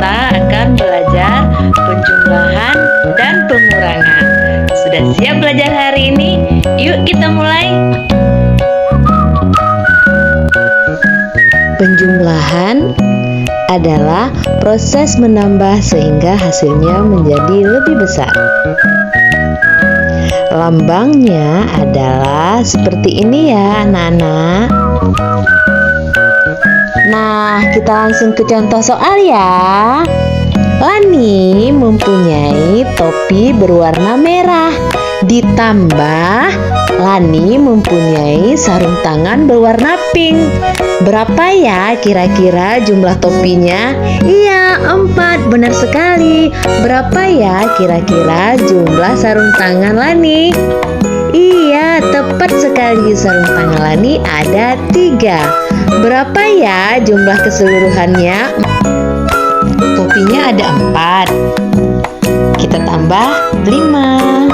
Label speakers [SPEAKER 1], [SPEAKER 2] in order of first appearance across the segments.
[SPEAKER 1] kita akan belajar penjumlahan dan pengurangan. Sudah siap belajar hari ini? Yuk kita mulai. Penjumlahan adalah proses menambah sehingga hasilnya menjadi lebih besar. Lambangnya adalah seperti ini ya anak-anak. Nah, kita langsung ke contoh soal ya. Lani mempunyai topi berwarna merah. Ditambah Lani mempunyai sarung tangan berwarna pink. Berapa ya kira-kira jumlah topinya? Iya, 4, benar sekali. Berapa ya kira-kira jumlah sarung tangan Lani? Iya, tepat sekali, sarung tangan Lani ada 3. Berapa ya jumlah keseluruhannya? Topinya ada 4. Kita tambah 5,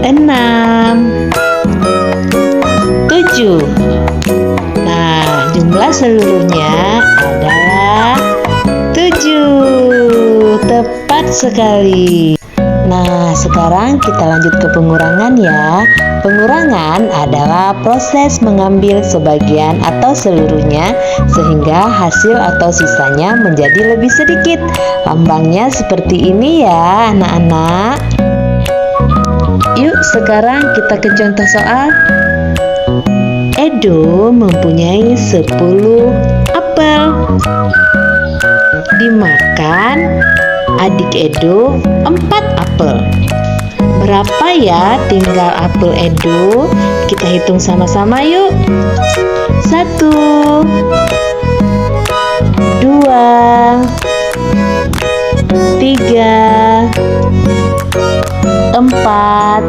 [SPEAKER 1] 6, 7. Nah, jumlah seluruhnya adalah 7. Tepat sekali. Nah, sekarang kita lanjut ke pengurangan ya. Pengurangan adalah proses mengambil sebagian atau seluruhnya sehingga hasil atau sisanya menjadi lebih sedikit. Lambangnya seperti ini ya anak-anak. Yuk sekarang kita ke contoh soal. Edo mempunyai 10 apel. Dimakan adik Edo 4 apel. Berapa ya tinggal apel Edo? Kita hitung sama-sama yuk. 1, 2, 3, 4,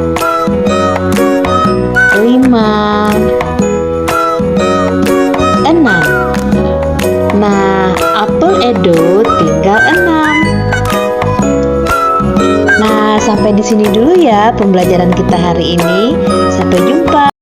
[SPEAKER 1] 5, 6. Nah, apel Edo tinggal 6. Nah, sampai di sini dulu ya pembelajaran kita hari ini. Sampai jumpa.